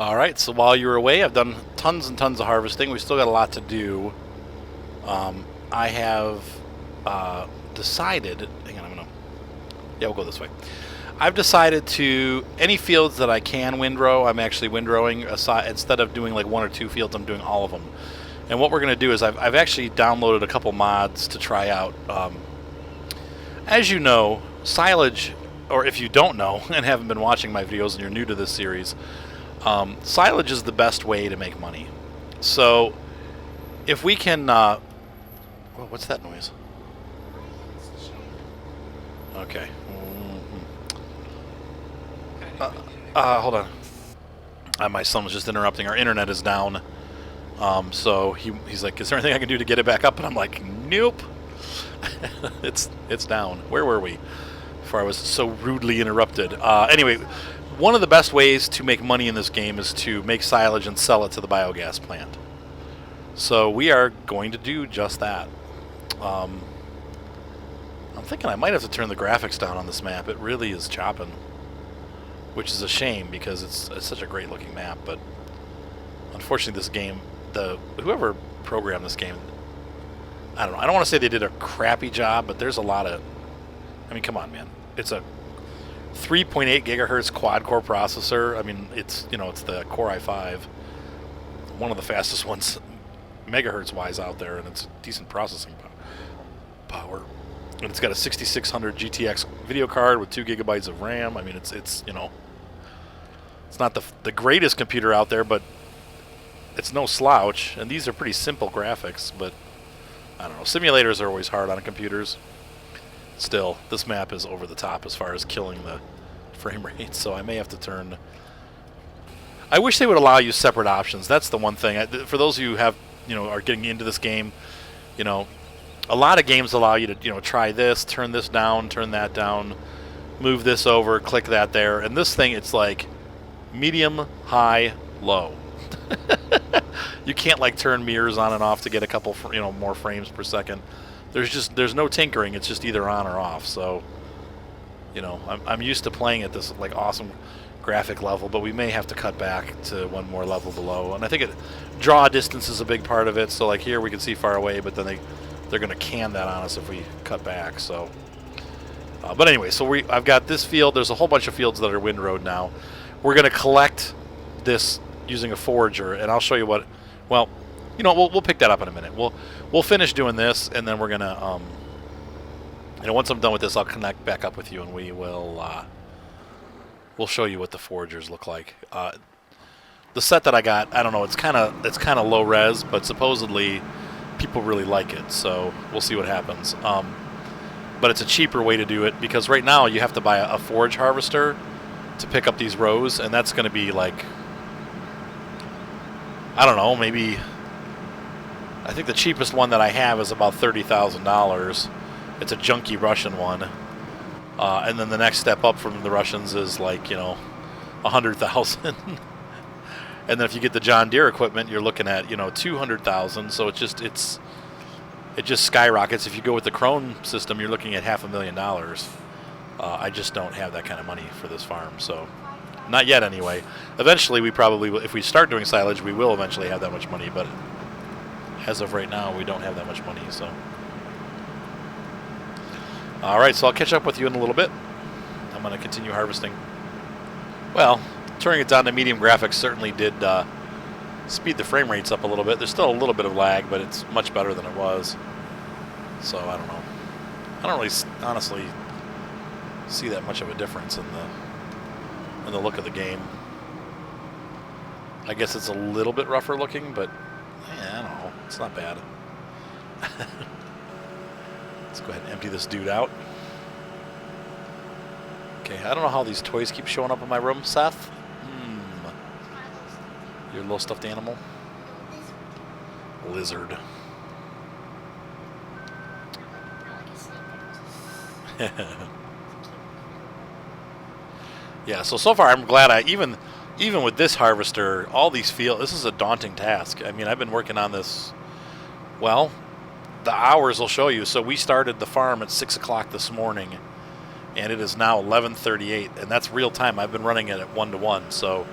All right, so while you were away, I've done tons and tons of harvesting. We still got a lot to do. I have decided. Hang on, yeah, we'll go this way. I've decided to any fields that I can windrow, I'm actually windrowing. Instead of doing like one or two fields, I'm doing all of them. And what we're going to do is I've actually downloaded a couple mods to try out. As you know, silage, or if you don't know and haven't been watching my videos and you're new to this series, silage is the best way to make money. So if we can... Whoa, what's that noise? Okay. Hold on. My son was just interrupting. Our internet is down. So he's like, is there anything I can do to get it back up? And I'm like, nope. it's down. Where were we before I was so rudely interrupted? Anyway, one of the best ways to make money in this game is to make silage and sell it to the biogas plant. So we are going to do just that. I'm thinking I might have to turn the graphics down on this map. It really is chopping, which is a shame because it's such a great looking map. But unfortunately, this game, whoever programmed this game, I don't know. I don't want to say they did a crappy job, but there's a lot of. I mean, come on, man. It's a 3.8 gigahertz quad-core processor. I mean, it's the Core i5, one of the fastest ones, megahertz-wise out there, and it's decent processing power. And it's got a 6600 GTX video card with 2 gigabytes of RAM. I mean, it's it's not the greatest computer out there, but it's no slouch. And these are pretty simple graphics, but I don't know. Simulators are always hard on computers. Still, this map is over the top as far as killing the frame rate, so I may have to turn... I wish they would allow you separate options. That's the one thing. For those of you who are getting into this game, a lot of games allow you to, try this, turn this down, turn that down, move this over, click that there. And this thing, it's like medium, high, low. You can't like turn mirrors on and off to get a couple, more frames per second. There's no tinkering. It's just either on or off. So, I'm used to playing at this like awesome graphic level, but we may have to cut back to one more level below. And I think draw distance is a big part of it. So like here we can see far away, but then they're going to can that on us if we cut back. So, but anyway, so I've got this field. There's a whole bunch of fields that are windrowed now. We're going to collect this using a forager, and I'll show you what. Well, we'll pick that up in a minute. We'll finish doing this, and then we're gonna once I'm done with this, I'll connect back up with you, and we'll show you what the foragers look like. The set that I got, I don't know, it's kind of low res, but supposedly people really like it, so we'll see what happens. But it's a cheaper way to do it because right now you have to buy a forage harvester to pick up these rows, and that's going to be like, I don't know, maybe. I think the cheapest one that I have is about $30,000. It's a junky Russian one, and then the next step up from the Russians is like $100,000. And then if you get the John Deere equipment, you're looking at $200,000. So it just skyrockets. If you go with the Krone system, you're looking at $500,000. I just don't have that kind of money for this farm, so not yet anyway. Eventually, we probably will, if we start doing silage, we will eventually have that much money. But as of right now, we don't have that much money. So, all right. So I'll catch up with you in a little bit. I'm going to continue harvesting. Well, turning it down to medium graphics certainly did speed the frame rates up a little bit. There's still a little bit of lag, but it's much better than it was. So I don't know. I don't really honestly see that much of a difference in the look of the game. I guess it's a little bit rougher looking, but I don't know. It's not bad. Let's go ahead and empty this dude out. Okay, I don't know how these toys keep showing up in my room, Seth. Your little stuffed animal? Lizard. Yeah, so far I'm glad even with this harvester, all these fields, this is a daunting task. I mean, I've been working on this, well, the hours will show you. So we started the farm at 6 o'clock this morning, and it is now 11:38, and that's real time. I've been running it at 1 to 1, so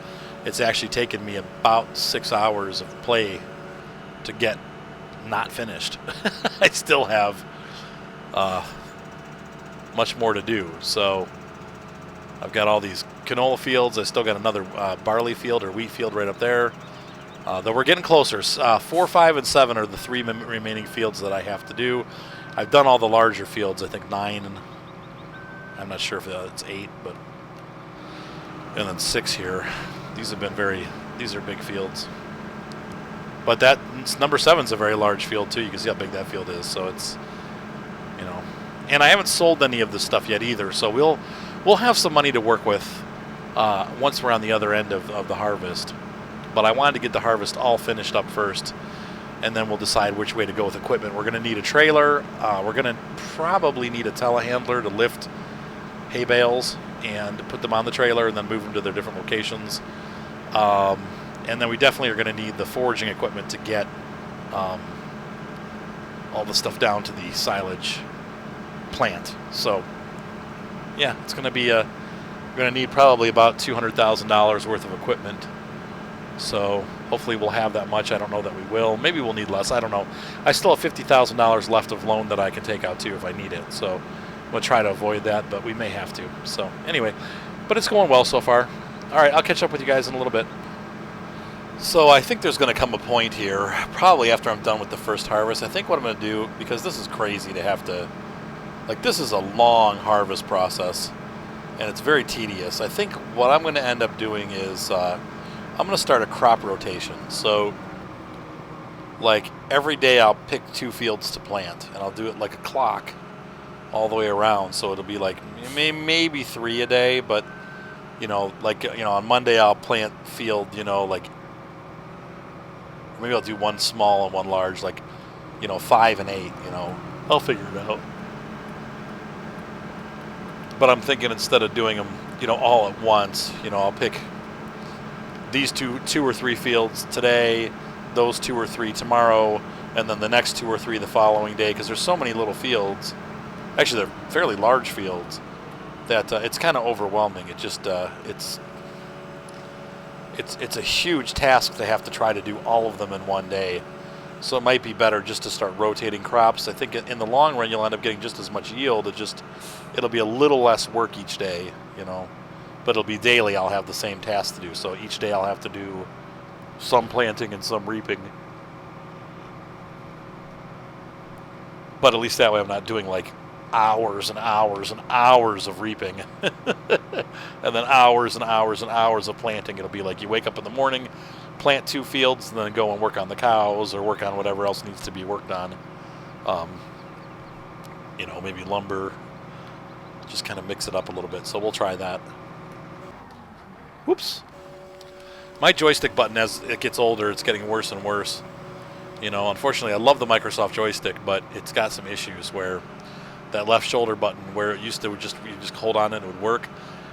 it's actually taken me about 6 hours of play to get not finished. I still have much more to do. So I've got all these canola fields. I still got another barley field or wheat field right up there. Though we're getting closer. 4, 5, and 7 are the 3 remaining fields that I have to do. I've done all the larger fields. I think 9, and I'm not sure if it's 8, but and then 6 here. These have been these are big fields. But that number 7 is a very large field too. You can see how big that field is. So it's, you know, and I haven't sold any of this stuff yet either. So we'll have some money to work with once we're on the other end of the harvest. But I wanted to get the harvest all finished up first, and then we'll decide which way to go with equipment. We're going to need a trailer. We're going to probably need a telehandler to lift hay bales and put them on the trailer and then move them to their different locations. And then we definitely are going to need the foraging equipment to get all the stuff down to the silage plant. So, yeah, it's going to be we're going to need probably about $200,000 worth of equipment. So hopefully we'll have that much. I don't know that we will. Maybe we'll need less. I don't know. I still have $50,000 left of loan that I can take out too if I need it. So I'm going to try to avoid that, but we may have to. So anyway, but it's going well so far. All right, I'll catch up with you guys in a little bit. So I think there's going to come a point here, probably after I'm done with the first harvest. I think what I'm going to do, because this is crazy to have to, like, this is a long harvest process, and it's very tedious. I think what I'm going to end up doing is I'm going to start a crop rotation. So, like, every day I'll pick 2 fields to plant, and I'll do it like a clock all the way around. So it'll be like maybe 3 a day, but, you know, like, you know, on Monday I'll plant field, you know, like, maybe I'll do 1 small and 1 large, like, you know, 5 and 8, you know. I'll figure it out. But I'm thinking instead of doing them, you know, all at once, you know, I'll pick these two or 3 fields today, those 2 or 3 tomorrow, and then the next 2 or 3 the following day, because there's so many little fields. Actually, they're fairly large fields that it's kind of overwhelming. It just it's a huge task to have to try to do all of them in one day. So it might be better just to start rotating crops. I think in the long run you'll end up getting just as much yield. It'll be a little less work each day, you know. But it'll be daily. I'll have the same task to do. So each day I'll have to do some planting and some reaping. But at least that way I'm not doing like hours and hours and hours of reaping and then hours and hours and hours of planting. It'll be like you wake up in the morning, plant 2 fields, and then go and work on the cows or work on whatever else needs to be worked on. You know, maybe lumber. Just kind of mix it up a little bit. So we'll try that. Whoops. My joystick button, as it gets older, it's getting worse and worse. You know, unfortunately, I love the Microsoft joystick, but it's got some issues where that left shoulder button, where it used to you just hold on and it would work,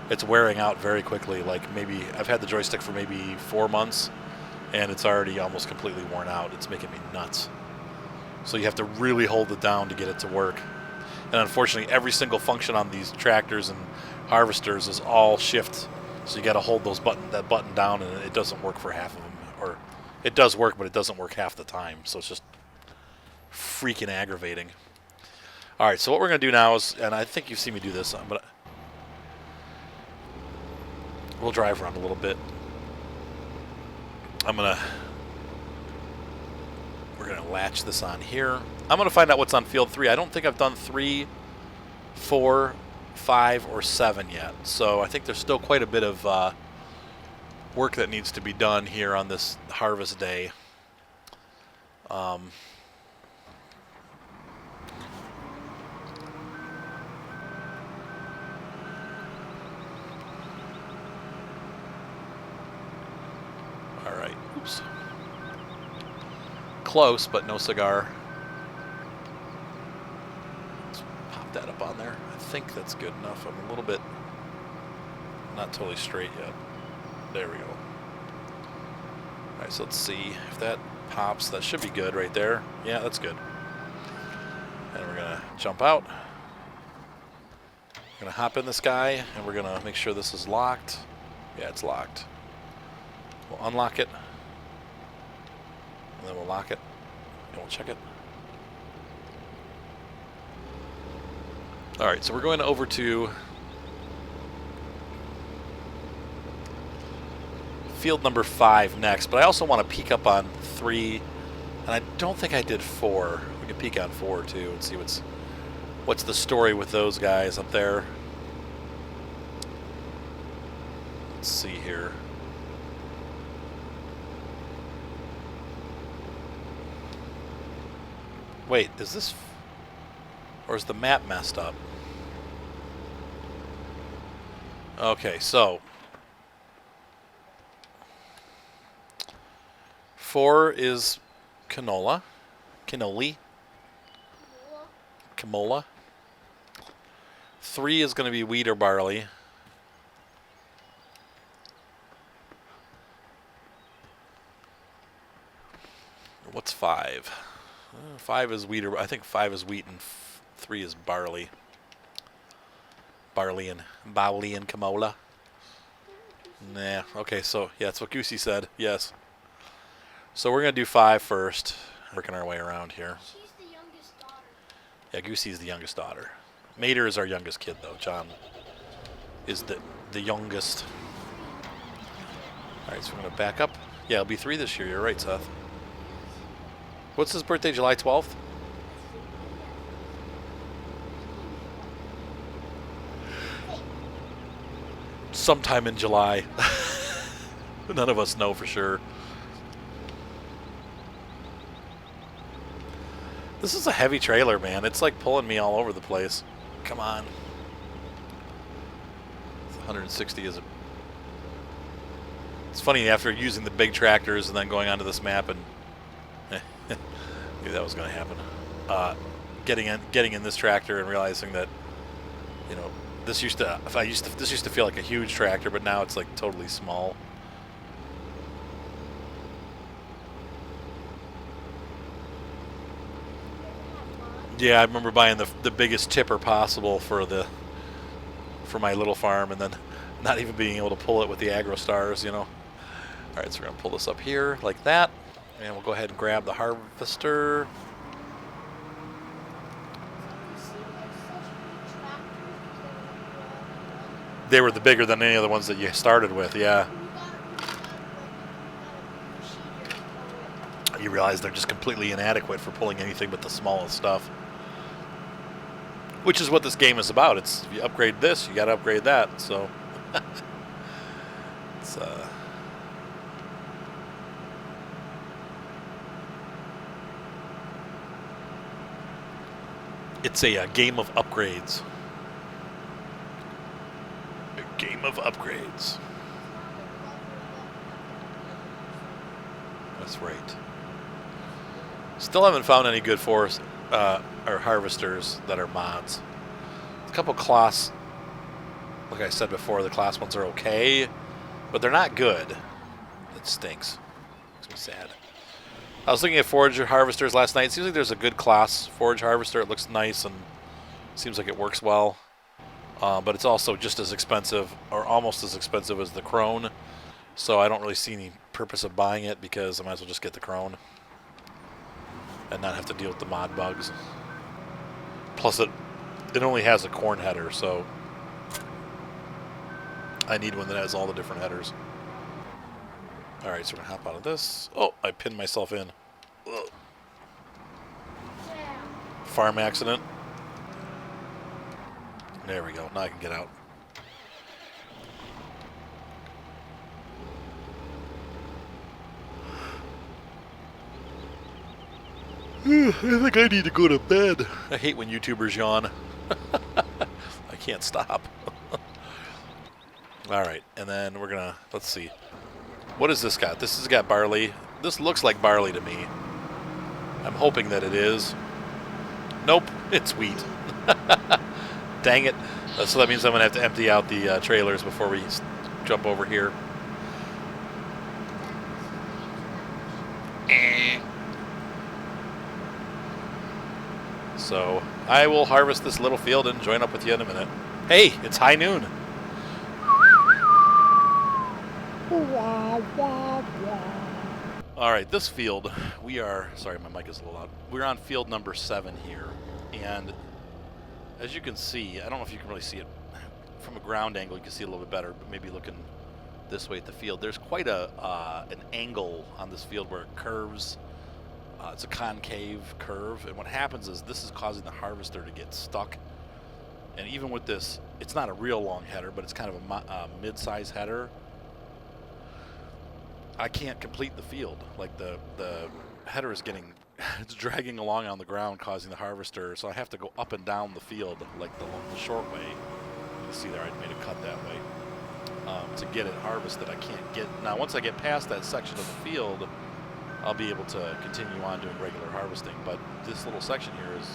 it's wearing out very quickly. Like, maybe I've had the joystick for maybe 4 months, and it's already almost completely worn out. It's making me nuts. So you have to really hold it down to get it to work. And unfortunately, every single function on these tractors and harvesters is all shift. So you got to hold that button down, and it doesn't work for half of them. Or it does work, but it doesn't work half the time. So it's just freaking aggravating. All right, so what we're going to do now is, and I think you've seen me do this, but we'll drive around a little bit. We're going to latch this on here. I'm going to find out what's on field 3. I don't think I've done 3, 4, 5, or 7 yet. So I think there's still quite a bit of work that needs to be done here on this harvest day. All right. Oops. Close, but no cigar. Let's pop that up on there. I think that's good enough. I'm a little bit not totally straight yet. There we go. All right, so let's see if that pops. That should be good right there. Yeah, that's good. And we're gonna jump out. We're gonna hop in this guy, and we're gonna make sure this is locked. Yeah, it's locked. We'll unlock it. And then we'll lock it. And we'll check it. Alright, so we're going over to field number 5 next, but I also want to peek up on 3, and I don't think I did 4. We can peek on 4 too and see what's the story with those guys up there. Let's see here. Wait, is this... or is the map messed up? Okay, so 4 is canola. Camola. 3 is going to be wheat or barley. What's 5? 5 is wheat, or I think 5 is wheat, and 3 is barley. Barley and camola. Nah. Okay, so yeah, that's what Goosey said. Yes. So we're gonna do 5 first. Working our way around here. She's the youngest daughter. Yeah, Goosey's the youngest daughter. Mater is our youngest kid, though. John is the youngest. All right, so we're gonna back up. Yeah, it'll be 3 this year. You're right, Seth. What's his birthday? July 12th? Sometime in July. None of us know for sure. This is a heavy trailer, man. It's like pulling me all over the place. Come on. 160 is a... It's funny, after using the big tractors and then going onto this map and... knew that was going to happen. Getting in this tractor and realizing that, you know, this used to feel like a huge tractor, but now it's like totally small. Yeah, I remember buying the biggest tipper possible for my little farm, and then not even being able to pull it with the AgroStars, you know. All right, so we're gonna pull this up here like that, and we'll go ahead and grab the harvester. They were the bigger than any of the ones that you started with, yeah. You realize they're just completely inadequate for pulling anything but the smallest stuff. Which is what this game is about. It's, if you upgrade this, you gotta upgrade that, so... It's a game of upgrades. A game of upgrades. That's right. Still haven't found any good forest or harvesters that are mods. A couple class, like I said before, the class ones are okay, but they're not good. It stinks. Makes me sad. I was looking at forage harvesters last night. It seems like there's a good class forage harvester. It looks nice and seems like it works well. But it's also just as expensive, or almost as expensive as the Crone. So I don't really see any purpose of buying it, because I might as well just get the Crone and not have to deal with the mod bugs. Plus it only has a corn header, so I need one that has all the different headers. Alright, so we're going to hop out of this. Oh, I pinned myself in. Ugh. Farm accident. There we go. Now I can get out. I think I need to go to bed. I hate when YouTubers yawn. I can't stop. Alright, and then we're gonna, let's see. What has this got? This has got barley. This looks like barley to me. I'm hoping that it is. Nope, it's wheat. Dang it. So that means I'm gonna have to empty out the trailers before we jump over here. So I will harvest this little field and join up with you in a minute. Hey, it's high noon. All right, this field, we are, sorry, my mic is a little loud. We're on field number 7 here, and as you can see, I don't know if you can really see it from a ground angle, you can see it a little bit better, but maybe looking this way at the field, there's quite an angle on this field where it curves. It's a concave curve, and what happens is this is causing the harvester to get stuck. And even with this, it's not a real long header, but it's kind of a mid-size header. I can't complete the field. Like the header is getting, it's dragging along on the ground, causing the harvester. So I have to go up and down the field like the short way. You see there, I made a cut that way to get it harvested. I can't get now. Once I get past that section of the field, I'll be able to continue on doing regular harvesting. But this little section here is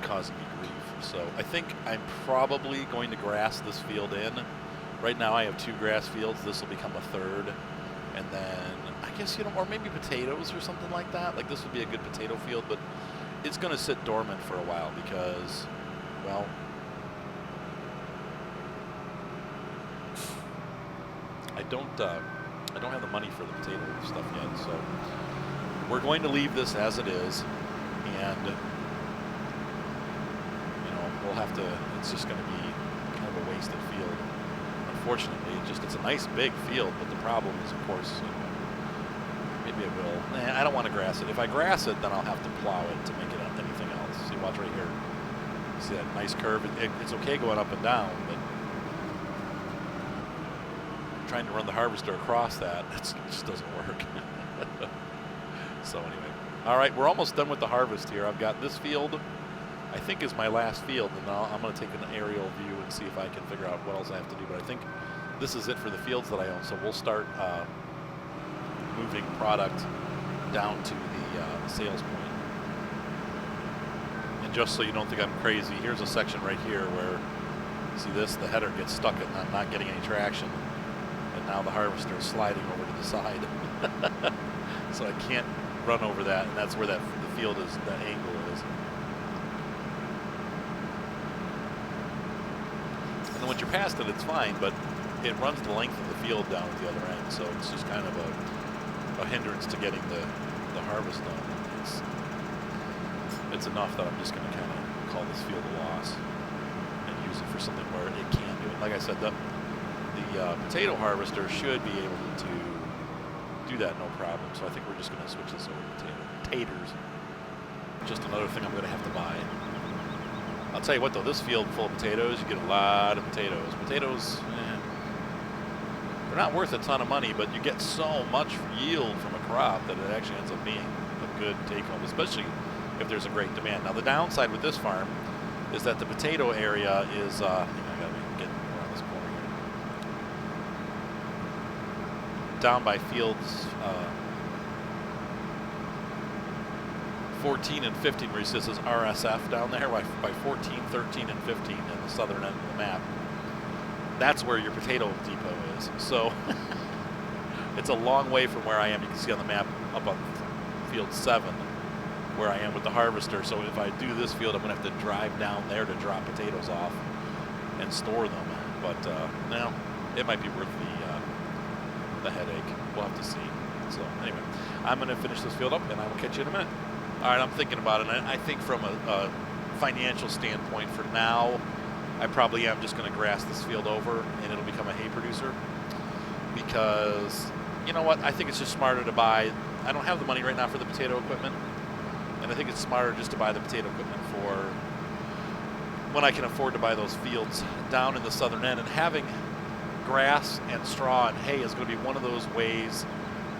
causing me grief. So I think I'm probably going to grass this field in. Right now I have 2 grass fields. This will become a 3rd. And then I guess, you know, or maybe potatoes or something like that. Like this would be a good potato field, but it's going to sit dormant for a while because, well, I don't have the money for the potato stuff yet. So we're going to leave this as it is, and we'll have to, it's just going to be kind of a wasted field. Unfortunately, it's a nice big field, but the problem is, of course, maybe I will. I don't want to grass it. If I grass it, then I'll have to plow it to make it anything else. See, watch right here. See that nice curve? It's okay going up and down, but trying to run the harvester across that, it just doesn't work. So anyway, all right, we're almost done with the harvest here. I've got this field, I think is my last field, and I'm going to take an aerial view and see if I can figure out what else I have to do. But I think this is it for the fields that I own. So we'll start moving product down to the sales point. And just so you don't think I'm crazy, here's a section right here where, see this, the header gets stuck and I'm not getting any traction. And now the harvester is sliding over to the side. So I can't run over that, and that's where the field is, the angle is. And then once you're past it, it's fine, but it runs the length of the field down at the other end, so it's just kind of a hindrance to getting the harvest done. It's enough that I'm just going to kind of call this field a loss and use it for something where it can do it. Like I said, the potato harvester should be able to do that no problem, so I think we're just going to switch this over to taters. Just another thing I'm going to have to buy. I'll tell you what though, this field full of potatoes, you get a lot of potatoes. Potatoes, they're not worth a ton of money, but you get so much yield from a crop that it actually ends up being a good take-home, especially if there's a great demand. Now the downside with this farm is that the potato area is, I gotta get around this corner here. Down by fields 14 and 15, where he says RSF down there, by 14, 13, and 15 in the southern end of the map. That's where your potato depot is. So it's a long way from where I am. You can see on the map up on field 7 where I am with the harvester. So if I do this field, I'm going to have to drive down there to drop potatoes off and store them. But now it might be worth the headache. We'll have to see. So anyway, I'm going to finish this field up, and I will catch you in a minute. All right, I'm thinking about it. And I think from a financial standpoint, for now, I probably am just going to grass this field over, and it'll become a hay producer. Because, you know what, I think it's just smarter to buy. I don't have the money right now for the potato equipment, and I think it's smarter just to buy the potato equipment for when I can afford to buy those fields down in the southern end. And having grass and straw and hay is going to be one of those ways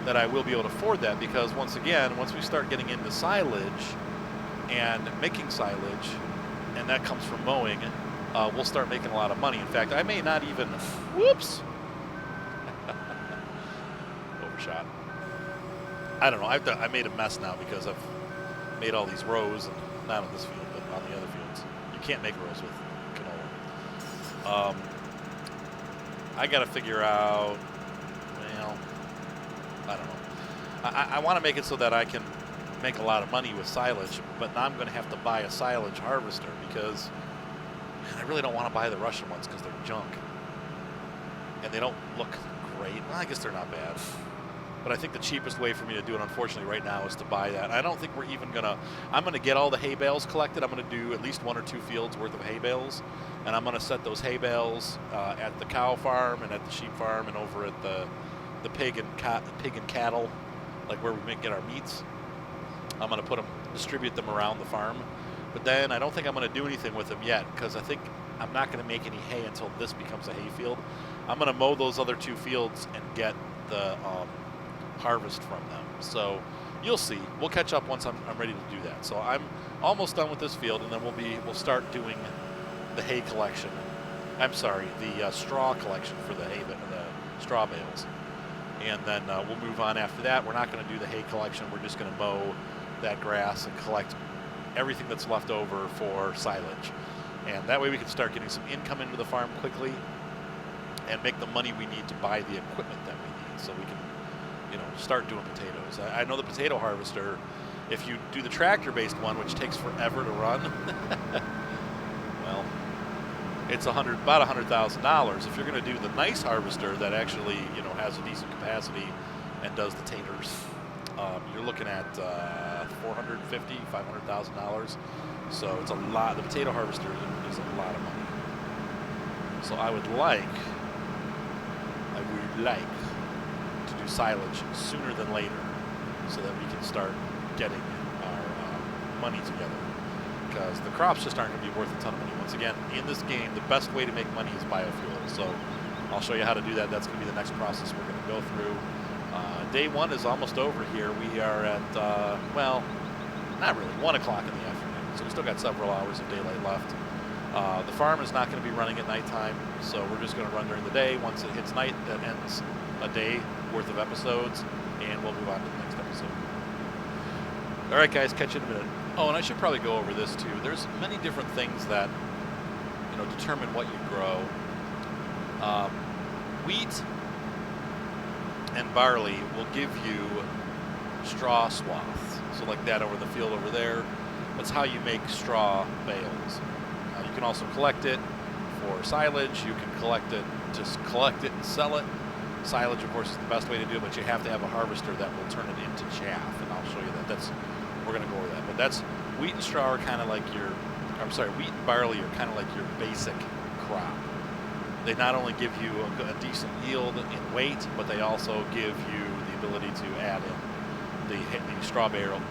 that I will be able to afford that, because once again, once we start getting into silage and making silage, and that comes from mowing, we'll start making a lot of money. In fact, I may not even, whoops, overshot. I don't know, I made a mess now because I've made all these rows, and not on this field, but on the other fields. You can't make rows with canola. I got to figure out, well, I don't know. I want to make it so that I can make a lot of money with silage, but now I'm going to have to buy a silage harvester, because man, I really don't want to buy the Russian ones because they're junk. and they don't look great. Well, I guess they're not bad. But I think the cheapest way for me to do it, unfortunately, right now is to buy that. I don't think we're even going to... I'm going to get all the hay bales collected. I'm going to do at least 1 or 2 fields worth of hay bales. And I'm going to set those hay bales at the cow farm and at the sheep farm and over at the pig and cattle, like where we get our meats. I'm going to distribute them around the farm. But then I don't think I'm going to do anything with them yet, because I think I'm not going to make any hay until this becomes a hay field. I'm going to mow those other 2 fields and get the... harvest from them. So you'll see. We'll catch up once I'm ready to do that. So I'm almost done with this field, and then we'll start doing the hay collection. I'm sorry, the straw collection for the straw bales. And then we'll move on after that. We're not going to do the hay collection. We're just going to mow that grass and collect everything that's left over for silage. And that way we can start getting some income into the farm quickly and make the money we need to buy the equipment that we need, so we can start doing potatoes. I know the potato harvester, if you do the tractor-based one, which takes forever to run, well, it's about $100,000. If you're going to do the nice harvester that actually, has a decent capacity and does the taters, you're looking at $450,000, $500,000. So it's a lot. The potato harvester is a lot of money. So I would like to do silage sooner than later, so that we can start getting our money together, because the crops just aren't going to be worth a ton of money. Once again, in this game, the best way to make money is biofuel. So I'll show you how to do that. That's going to be the next process we're going to go through. Day 1 is almost over here. We are at, well, not really, 1 o'clock in the afternoon. So we still got several hours of daylight left. The farm is not going to be running at nighttime, so we're just going to run during the day. Once it hits night, that ends a day worth of episodes, and we'll move on to the next episode. All right, guys, catch you in a minute. Oh, and I should probably go over this too. There's many different things that determine what you grow. Wheat and barley will give you straw swaths. So like that over the field over there, that's how you make straw bales. You can also collect it for silage. You can collect it and sell it. Silage, of course, is the best way to do it, but you have to have a harvester that will turn it into chaff, and I'll show you that. We're going to go over that. But that's wheat and straw are kind of like wheat and barley are kind of like your basic crop. They not only give you a decent yield in weight, but they also give you the ability to add in the straw bales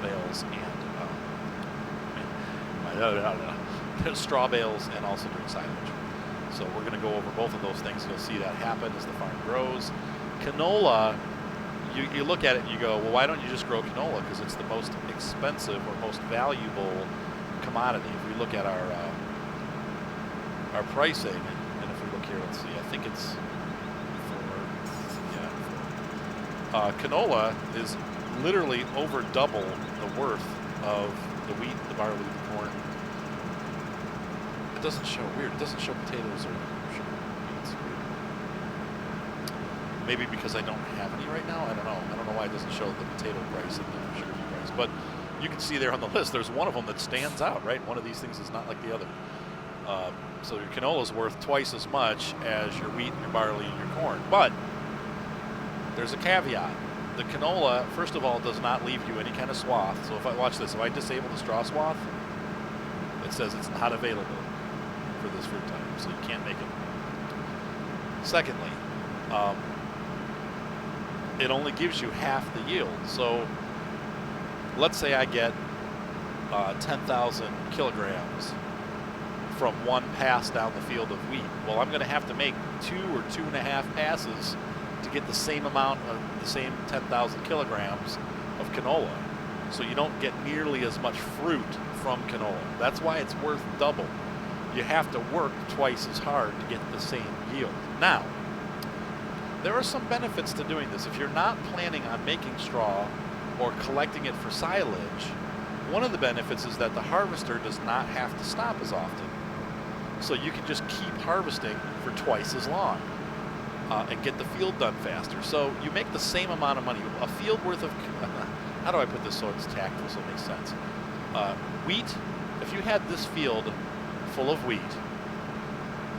and straw bales, and also doing silage. So we're going to go over both of those things. You'll see that happen as the farm grows. Canola, you look at it and you go, well, why don't you just grow canola? Because it's the most expensive or most valuable commodity. If we look at our pricing, and if we look here, let's see, I think it's canola is literally over double the worth of the wheat, the barley, the corn. It doesn't show, weird, it doesn't show potatoes or sugar beets. Maybe because I don't have any right now, I don't know why it doesn't show the potato price and the sugar beet price, but you can see there on the list, there's one of them that stands out, right? One of these things is not like the other. So your canola is worth twice as much as your wheat, your barley, and your corn. But there's a caveat. The canola, first of all, does not leave you any kind of swath. So if I disable the straw swath, it says it's not available for this fruit type, so you can't make it. Secondly, it only gives you half the yield. So let's say I get 10,000 kilograms from one pass down the field of wheat. Well, I'm going to have to make 2 or 2.5 passes to get the same amount of the same 10,000 kilograms of canola. So you don't get nearly as much fruit from canola. That's why it's worth double. You have to work twice as hard to get the same yield. Now, there are some benefits to doing this. If you're not planning on making straw or collecting it for silage, one of the benefits is that the harvester does not have to stop as often. So you can just keep harvesting for twice as long and get the field done faster. So you make the same amount of money. A field worth of, how do I put this so it's tactful so it makes sense? Wheat, if you had this field full of wheat,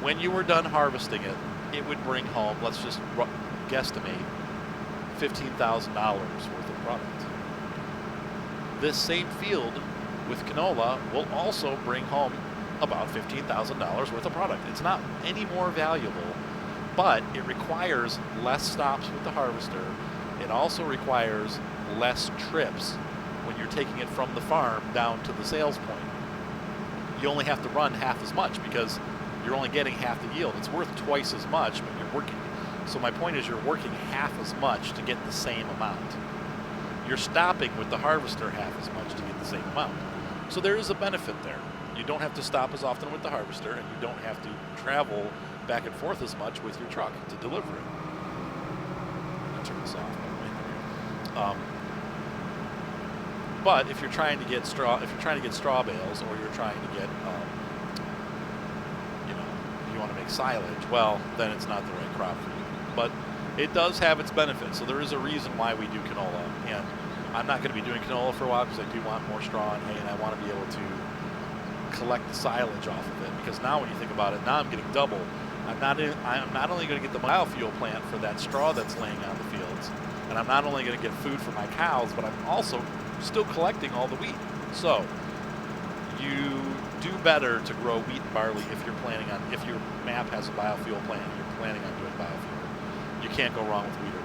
when you were done harvesting it, it would bring home, let's just guesstimate, $15,000 worth of product. This same field with canola will also bring home about $15,000 worth of product. It's not any more valuable, but it requires less stops with the harvester. It also requires less trips when you're taking it from the farm down to the sales point. You only have to run half as much because you're only getting half the yield. It's worth twice as much, but you're working. So my point is, you're working half as much to get the same amount. You're stopping with the harvester half as much to get the same amount. So there is a benefit there. You don't have to stop as often with the harvester, and you don't have to travel back and forth as much with your truck to deliver it. I'll turn this off. But if you're trying to get straw bales, or you're trying to get, you want to make silage, well, then it's not the right crop for you. But it does have its benefits, so there is a reason why we do canola. And I'm not going to be doing canola for a while because I do want more straw and hay, and I want to be able to collect the silage off of it. Because now, when you think about it, now I'm getting double. I'm not only going to get the biofuel plant for that straw that's laying on the fields, and I'm not only going to get food for my cows, but I'm also still collecting all the wheat. So you do better to grow wheat and barley if you're planning on, if your map has a biofuel plant and you're planning on doing biofuel. You can't go wrong with wheat or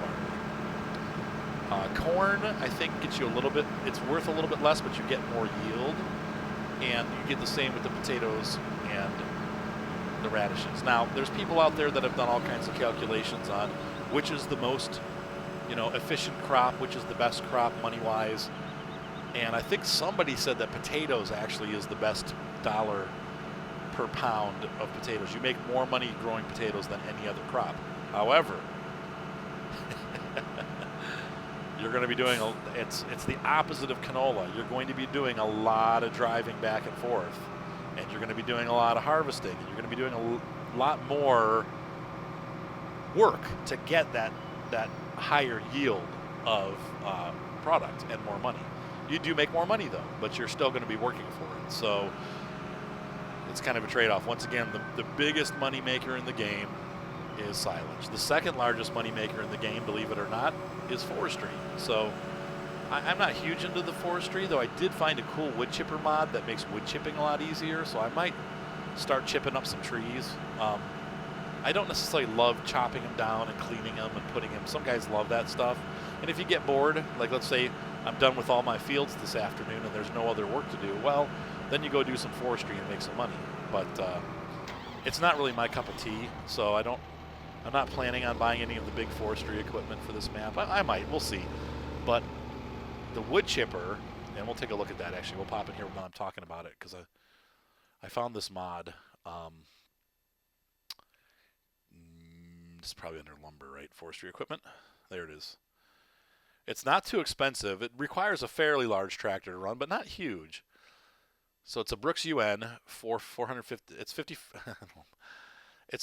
barley. Corn, I think, gets you a little bit, it's worth a little bit less, but you get more yield. And you get the same with the potatoes and the radishes. Now, there's people out there that have done all kinds of calculations on which is the most, efficient crop, which is the best crop money-wise. And I think somebody said that potatoes actually is the best dollar per pound of potatoes. You make more money growing potatoes than any other crop. However, you're going to be doing, it's the opposite of canola. You're going to be doing a lot of driving back and forth, and you're going to be doing a lot of harvesting, and you're going to be doing a lot more work to get that higher yield of product and more money. You do make more money, though, but you're still going to be working for it. So it's kind of a trade-off. Once again, the biggest money maker in the game is silage. The second largest money maker in the game, believe it or not, is forestry. So I'm not huge into the forestry, though I did find a cool wood chipper mod that makes wood chipping a lot easier, so I might start chipping up some trees. I don't necessarily love chopping them down and cleaning them and putting them. Some guys love that stuff. And if you get bored, like let's say I'm done with all my fields this afternoon and there's no other work to do, well, then you go do some forestry and make some money. But it's not really my cup of tea, so I'm not planning on buying any of the big forestry equipment for this map. I might, we'll see. But the wood chipper, and we'll take a look at that actually. We'll pop in here while I'm talking about it because I found this mod. It's probably under lumber, right? Forestry equipment. There it is. It's not too expensive. It requires a fairly large tractor to run, but not huge. So it's a Brooks UN for $450. It's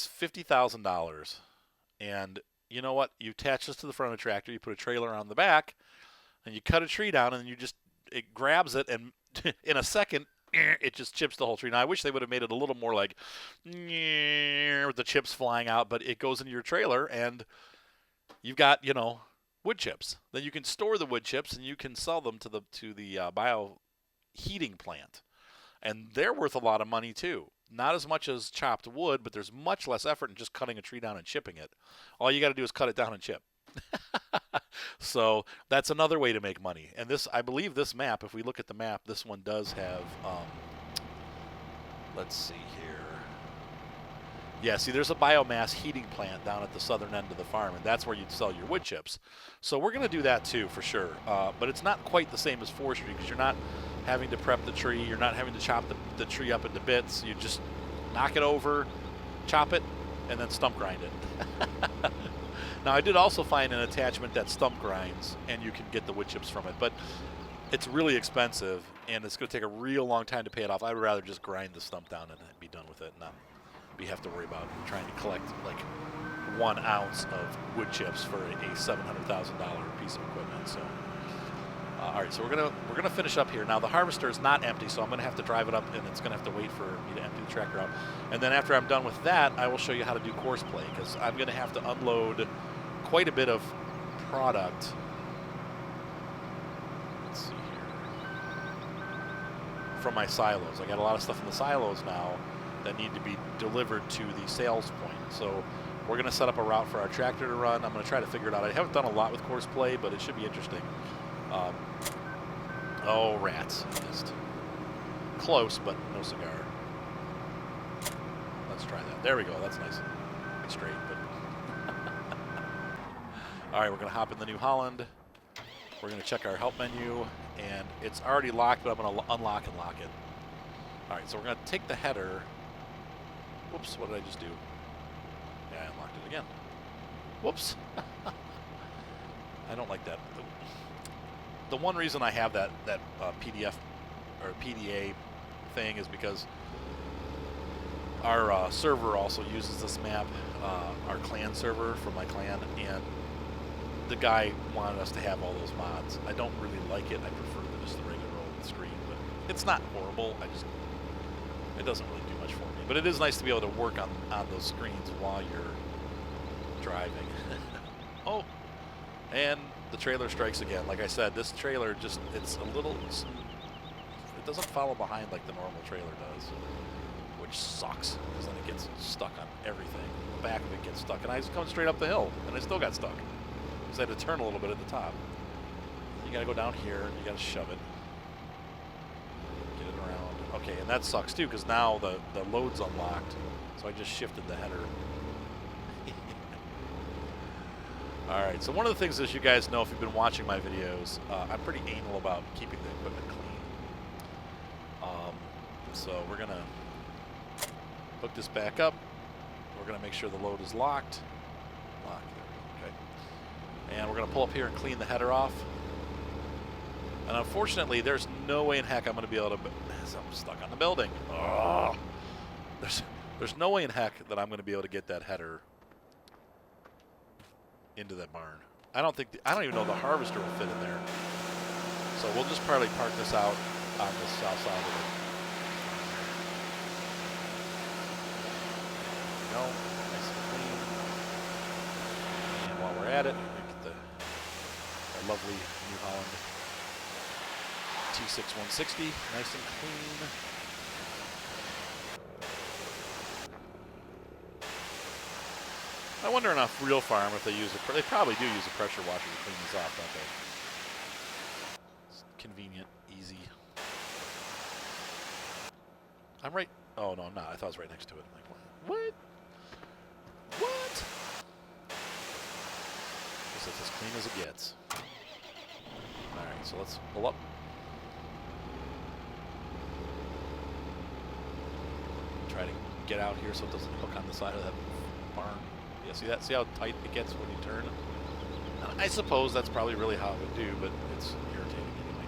$50,000. And you know what? You attach this to the front of the tractor, you put a trailer on the back, and you cut a tree down, and it grabs it, and in a second, it just chips the whole tree. Now, I wish they would have made it a little more like with the chips flying out, but it goes into your trailer, and you've got, wood chips. Then you can store the wood chips, and you can sell them to the bio heating plant. And they're worth a lot of money, too. Not as much as chopped wood, but there's much less effort in just cutting a tree down and chipping it. All you got to do is cut it down and chip. So that's another way to make money. And this, I believe this map, if we look at the map, this one does have, let's see here. Yeah, see, there's a biomass heating plant down at the southern end of the farm, and that's where you'd sell your wood chips. So we're going to do that too, for sure. But it's not quite the same as forestry because you're not having to prep the tree. You're not having to chop the tree up into bits. You just knock it over, chop it, and then stump grind it. Now, I did also find an attachment that stump grinds, and you can get the wood chips from it. But it's really expensive, and it's going to take a real long time to pay it off. I would rather just grind the stump down and be done with it, and not have to worry about trying to collect like 1 ounce of wood chips for a $700,000 piece of equipment. So All right, so we're gonna finish up here. Now the harvester is not empty, so I'm gonna have to drive it up, and it's gonna have to wait for me to empty the tractor out. And then after I'm done with that, I will show you how to do course play, because I'm gonna have to unload quite a bit of product. Let's see here. From my silos, I got a lot of stuff in the silos now that need to be delivered to the sales point. So we're gonna set up a route for our tractor to run. I'm gonna try to figure it out. I haven't done a lot with course play, but it should be interesting. Oh, rats. Missed. Close, but no cigar. Let's try that. There we go. That's nice and straight. But all right, we're going to hop in the New Holland. We're going to check our help menu, and it's already locked, but I'm going to unlock and lock it. All right, so we're going to take the header. Whoops, what did I just do? Yeah, I unlocked it again. Whoops. I don't like that. The one reason I have that PDF or PDA thing is because our server also uses this map, our clan server from my clan, and the guy wanted us to have all those mods. I don't really like it. I prefer just the regular old screen, but it's not horrible. It doesn't really do much for me. But it is nice to be able to work on those screens while you're driving. Oh, and the trailer strikes again. Like I said, this trailer just, it's a little, it doesn't follow behind like the normal trailer does, which sucks, because then it gets stuck on everything. The back of it gets stuck, and I was coming straight up the hill, and I still got stuck, because I had to turn a little bit at the top. You gotta go down here, and you gotta shove it. Get it around. Okay, and that sucks too, because now the load's unlocked, so I just shifted the header. Alright, so one of the things, as you guys know if you've been watching my videos, I'm pretty anal about keeping the equipment clean. So we're going to hook this back up. We're going to make sure the load is locked. Locked, there we go, okay. And we're going to pull up here and clean the header off. And unfortunately, there's no way in heck I'm going to be able to... I'm stuck on the building. Oh, there's no way in heck that I'm going to be able to get that header into that barn. I don't even know the harvester will fit in there. So we'll just probably park this out on the south side of it. There we go. Nice and clean. And while we're at it, we get our lovely New Holland T6160, nice and clean. I wonder on a real farm if they use they probably do use a pressure washer to clean these off, don't they? It's convenient, easy. I'm right. Oh no, I'm not. I thought I was right next to it. I'm like, what? What? Guess it's as clean as it gets. All right, so let's pull up. Try to get out here so it doesn't hook on the side of that barn. Yeah, see that? See how tight it gets when you turn? And I suppose that's probably really how it would do, but it's irritating anyway.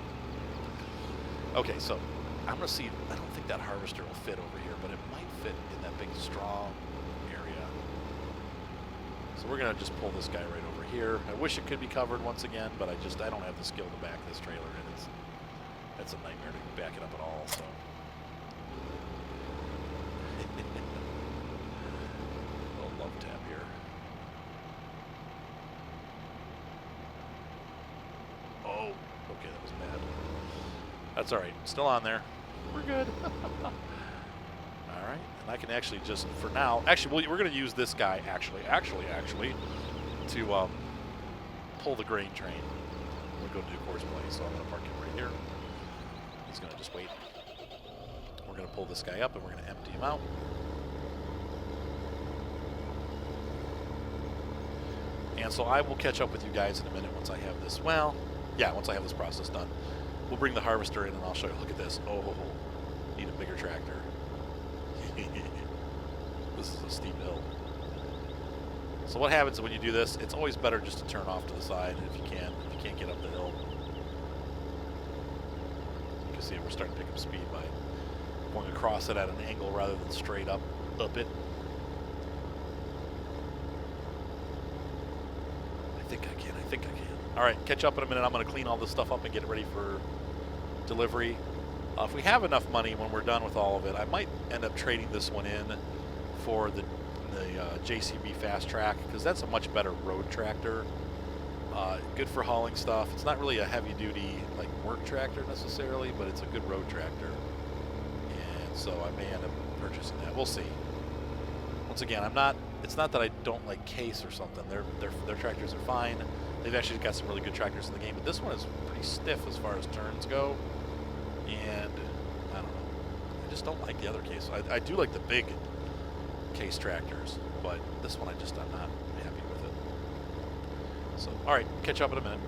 Okay, so I'm going to see. I don't think that harvester will fit over here, but it might fit in that big strong area. So we're going to just pull this guy right over here. I wish it could be covered once again, but I don't have the skill to back this trailer in. It's a nightmare to back it up at all, so. Love tab here. Oh, okay, that was bad. That's all right. Still on there. We're good. All right, and I can actually just, for now, actually, we're going to use this guy, actually, to pull the grain train. We'll go do course play, so I'm going to park him right here. He's going to just wait. We're going to pull this guy up, and we're going to empty him out. And so I will catch up with you guys in a minute once I have this. Well, yeah, once I have this process done. We'll bring the harvester in and I'll show you. Look at this. Oh, need a bigger tractor. This is a steep hill. So what happens when you do this? It's always better just to turn off to the side if you can't get up the hill. You can see we're starting to pick up speed by going across it at an angle rather than straight up it. I think I can. All right, catch up in a minute. I'm going to clean all this stuff up and get it ready for delivery. If we have enough money when we're done with all of it, I might end up trading this one in for the JCB Fast Track, because that's a much better road tractor. Good for hauling stuff. It's not really a heavy-duty like work tractor necessarily, but it's a good road tractor. And so I may end up purchasing that. We'll see. Once again, it's not that I don't like Case or something. Their tractors are fine. They've actually got some really good tractors in the game, but this one is pretty stiff as far as turns go. And I don't know. I just don't like the other Case. I do like the big Case tractors, but this one I'm not happy with it. So, all right, catch up in a minute.